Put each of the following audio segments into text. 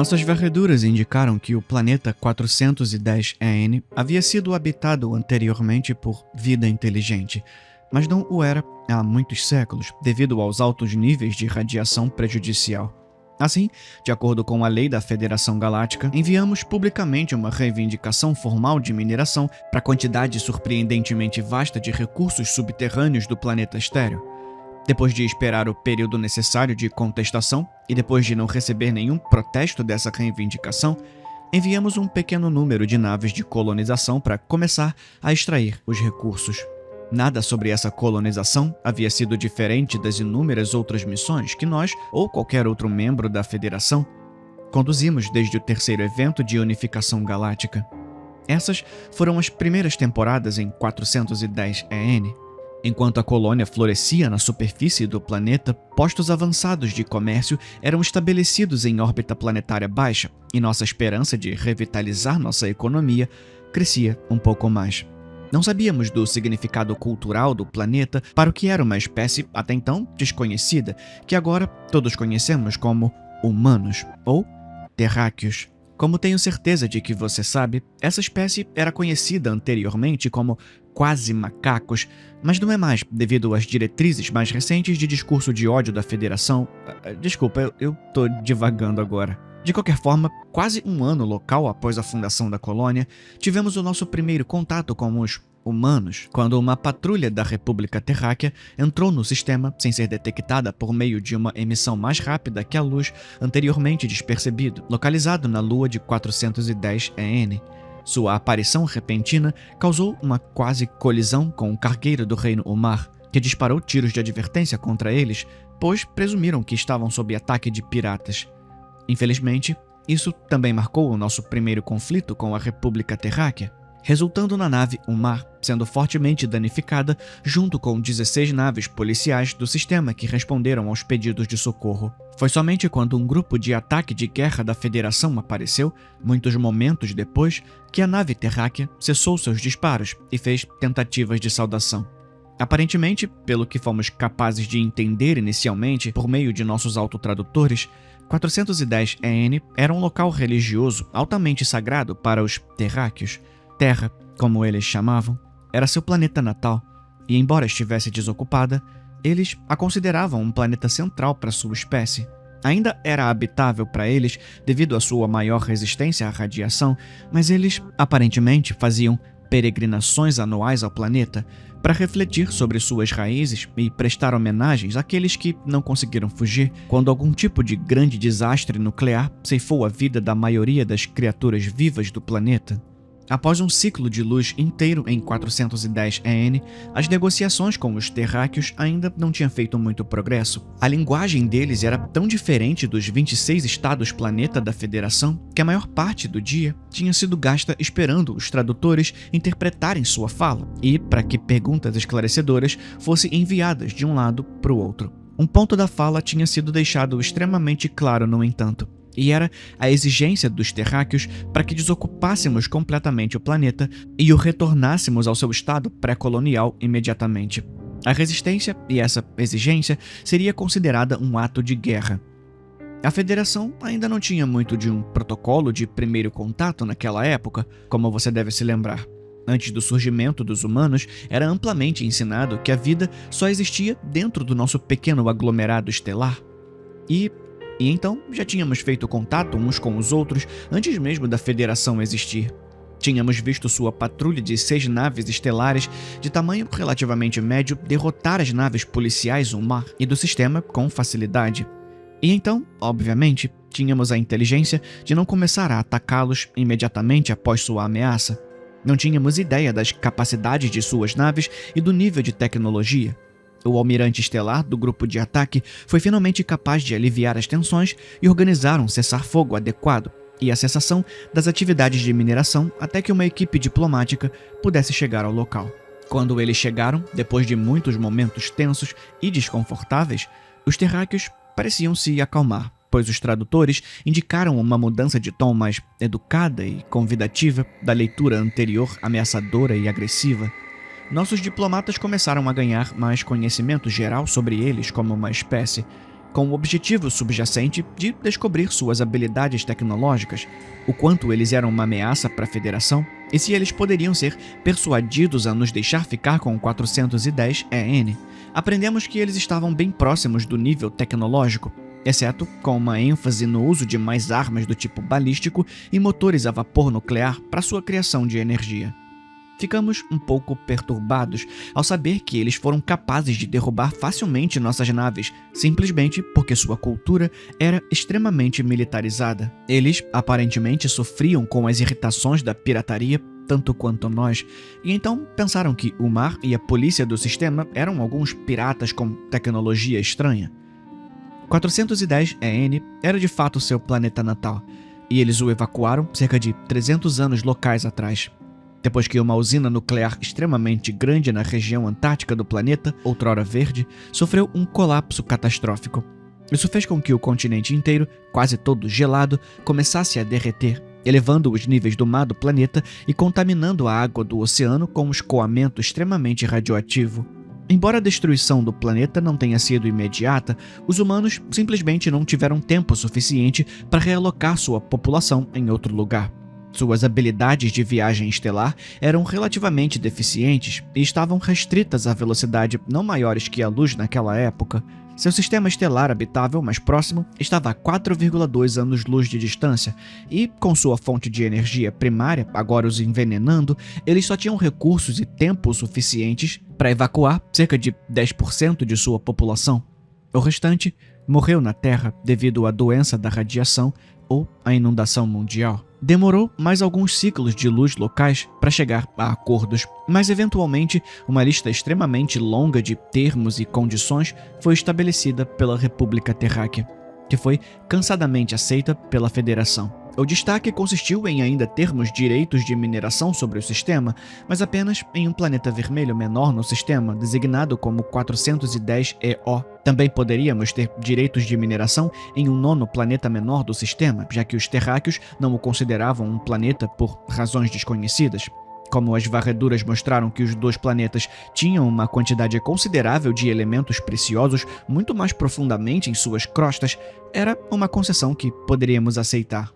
Nossas varreduras indicaram que o planeta 410 EN havia sido habitado anteriormente por vida inteligente, mas não o era há muitos séculos, devido aos altos níveis de radiação prejudicial. Assim, de acordo com a lei da Federação Galáctica, enviamos publicamente uma reivindicação formal de mineração para a quantidade surpreendentemente vasta de recursos subterrâneos do planeta estéreo. Depois de esperar o período necessário de contestação e depois de não receber nenhum protesto dessa reivindicação, enviamos um pequeno número de naves de colonização para começar a extrair os recursos. Nada sobre essa colonização havia sido diferente das inúmeras outras missões que nós, ou qualquer outro membro da Federação, conduzimos desde o terceiro evento de unificação galáctica. Essas foram as primeiras temporadas em 410 EN. Enquanto a colônia florescia na superfície do planeta, postos avançados de comércio eram estabelecidos em órbita planetária baixa e nossa esperança de revitalizar nossa economia crescia um pouco mais. Não sabíamos do significado cultural do planeta para o que era uma espécie até então desconhecida, que agora todos conhecemos como humanos ou terráqueos. Como tenho certeza de que você sabe, essa espécie era conhecida anteriormente como quase-macacos, mas não é mais devido às diretrizes mais recentes de discurso de ódio da Federação. Desculpa, eu tô divagando agora. De qualquer forma, quase um ano local após a fundação da colônia, tivemos o nosso primeiro contato com os humanos, quando uma patrulha da República Terráquea entrou no sistema sem ser detectada por meio de uma emissão mais rápida que a luz anteriormente despercebido, localizado na Lua de 410 EN. Sua aparição repentina causou uma quase colisão com o cargueiro do Reino Umar, que disparou tiros de advertência contra eles, pois presumiram que estavam sob ataque de piratas. Infelizmente, isso também marcou o nosso primeiro conflito com a República Terráquea, resultando na nave Umar sendo fortemente danificada junto com 16 naves policiais do sistema que responderam aos pedidos de socorro. Foi somente quando um grupo de ataque de guerra da Federação apareceu, muitos momentos depois, que a nave terráquea cessou seus disparos e fez tentativas de saudação. Aparentemente, pelo que fomos capazes de entender inicialmente por meio de nossos autotradutores, 410 EN era um local religioso altamente sagrado para os terráqueos. Terra, como eles chamavam, era seu planeta natal, e embora estivesse desocupada, eles a consideravam um planeta central para sua espécie. Ainda era habitável para eles devido à sua maior resistência à radiação, mas eles, aparentemente, faziam peregrinações anuais ao planeta para refletir sobre suas raízes e prestar homenagens àqueles que não conseguiram fugir quando algum tipo de grande desastre nuclear ceifou a vida da maioria das criaturas vivas do planeta. Após um ciclo de luz inteiro em 410 EN, as negociações com os terráqueos ainda não tinham feito muito progresso. A linguagem deles era tão diferente dos 26 estados-planeta da Federação que a maior parte do dia tinha sido gasta esperando os tradutores interpretarem sua fala e para que perguntas esclarecedoras fossem enviadas de um lado para o outro. Um ponto da fala tinha sido deixado extremamente claro, no entanto, e era a exigência dos terráqueos para que desocupássemos completamente o planeta e o retornássemos ao seu estado pré-colonial imediatamente. A resistência e essa exigência seria considerada um ato de guerra. A Federação ainda não tinha muito de um protocolo de primeiro contato naquela época, como você deve se lembrar. Antes do surgimento dos humanos, era amplamente ensinado que a vida só existia dentro do nosso pequeno aglomerado estelar. E então já tínhamos feito contato uns com os outros antes mesmo da Federação existir. Tínhamos visto sua patrulha de 6 naves estelares de tamanho relativamente médio derrotar as naves policiais Umar e do sistema com facilidade. E então, obviamente, tínhamos a inteligência de não começar a atacá-los imediatamente após sua ameaça. Não tínhamos ideia das capacidades de suas naves e do nível de tecnologia. O almirante estelar do grupo de ataque foi finalmente capaz de aliviar as tensões e organizar um cessar-fogo adequado e a cessação das atividades de mineração até que uma equipe diplomática pudesse chegar ao local. Quando eles chegaram, depois de muitos momentos tensos e desconfortáveis, os terráqueos pareciam se acalmar, pois os tradutores indicaram uma mudança de tom mais educada e convidativa da leitura anterior ameaçadora e agressiva. Nossos diplomatas começaram a ganhar mais conhecimento geral sobre eles como uma espécie. com o objetivo subjacente de descobrir suas habilidades tecnológicas, o quanto eles eram uma ameaça para a Federação e se eles poderiam ser persuadidos a nos deixar ficar com o 410 EN. Aprendemos que eles estavam bem próximos do nível tecnológico, exceto com uma ênfase no uso de mais armas do tipo balístico e motores a vapor nuclear para sua criação de energia. Ficamos um pouco perturbados ao saber que eles foram capazes de derrubar facilmente nossas naves, simplesmente porque sua cultura era extremamente militarizada. Eles, aparentemente, sofriam com as irritações da pirataria tanto quanto nós, e então pensaram que o mar e a polícia do sistema eram alguns piratas com tecnologia estranha. 410 EN era de fato seu planeta natal, e eles o evacuaram cerca de 300 anos locais atrás. Depois que uma usina nuclear extremamente grande na região antártica do planeta, outrora verde, sofreu um colapso catastrófico. Isso fez com que o continente inteiro, quase todo gelado, começasse a derreter, elevando os níveis do mar do planeta e contaminando a água do oceano com um escoamento extremamente radioativo. Embora a destruição do planeta não tenha sido imediata, os humanos simplesmente não tiveram tempo suficiente para realocar sua população em outro lugar. Suas habilidades de viagem estelar eram relativamente deficientes e estavam restritas à velocidade não maiores que a luz naquela época. Seu sistema estelar habitável mais próximo estava a 4,2 anos-luz de distância e, com sua fonte de energia primária agora os envenenando, eles só tinham recursos e tempo suficientes para evacuar cerca de 10% de sua população. O restante morreu na Terra devido à doença da radiação ou à inundação mundial. Demorou mais alguns ciclos de luz locais para chegar a acordos, mas eventualmente uma lista extremamente longa de termos e condições foi estabelecida pela República Terráquea, que foi cansadamente aceita pela Federação. O destaque consistiu em ainda termos direitos de mineração sobre o sistema, mas apenas em um planeta vermelho menor no sistema, designado como 410 EO. Também poderíamos ter direitos de mineração em um nono planeta menor do sistema, já que os terráqueos não o consideravam um planeta por razões desconhecidas. Como as varreduras mostraram que os dois planetas tinham uma quantidade considerável de elementos preciosos muito mais profundamente em suas crostas, era uma concessão que poderíamos aceitar.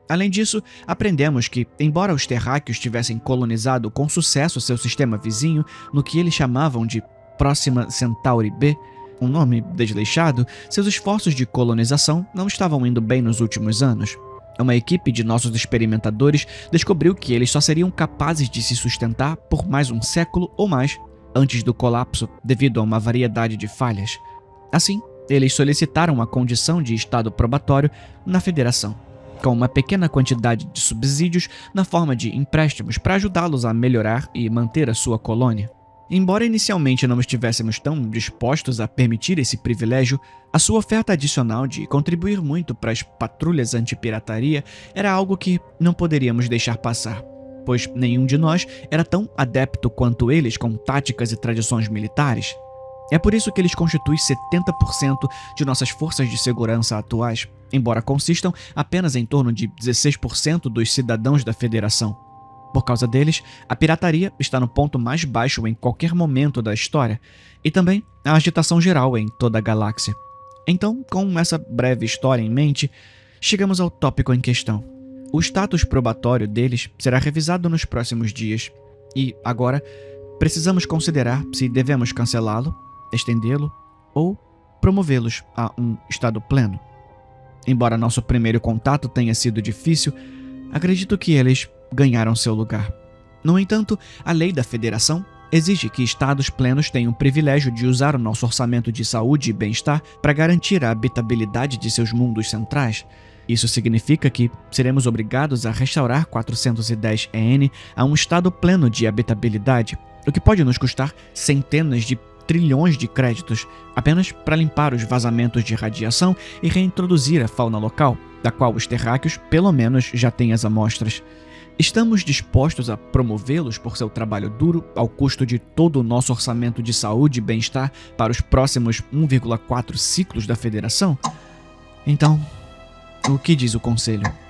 Além disso, aprendemos que, embora os terráqueos tivessem colonizado com sucesso seu sistema vizinho, no que eles chamavam de Próxima Centauri B, um nome desleixado, seus esforços de colonização não estavam indo bem nos últimos anos. Uma equipe de nossos experimentadores descobriu que eles só seriam capazes de se sustentar por mais um século ou mais antes do colapso, devido a uma variedade de falhas. Assim, eles solicitaram a condição de estado probatório na Federação, com uma pequena quantidade de subsídios na forma de empréstimos para ajudá-los a melhorar e manter a sua colônia. Embora inicialmente não estivéssemos tão dispostos a permitir esse privilégio, a sua oferta adicional de contribuir muito para as patrulhas anti-pirataria era algo que não poderíamos deixar passar, pois nenhum de nós era tão adepto quanto eles com táticas e tradições militares. É por isso que eles constituem 70% de nossas forças de segurança atuais, embora consistam apenas em torno de 16% dos cidadãos da Federação. Por causa deles, a pirataria está no ponto mais baixo em qualquer momento da história, e também a agitação geral em toda a galáxia. Então, com essa breve história em mente, chegamos ao tópico em questão. O status probatório deles será revisado nos próximos dias, e, agora, precisamos considerar se devemos cancelá-lo, estendê-lo ou promovê-los a um estado pleno. Embora nosso primeiro contato tenha sido difícil, acredito que eles ganharam seu lugar. No entanto, a lei da Federação exige que estados plenos tenham o privilégio de usar o nosso orçamento de saúde e bem-estar para garantir a habitabilidade de seus mundos centrais. Isso significa que seremos obrigados a restaurar 410 EN a um estado pleno de habitabilidade, o que pode nos custar centenas de trilhões de créditos, apenas para limpar os vazamentos de radiação e reintroduzir a fauna local, da qual os terráqueos pelo menos já têm as amostras. Estamos dispostos a promovê-los por seu trabalho duro ao custo de todo o nosso orçamento de saúde e bem-estar para os próximos 1,4 ciclos da Federação? Então, o que diz o Conselho?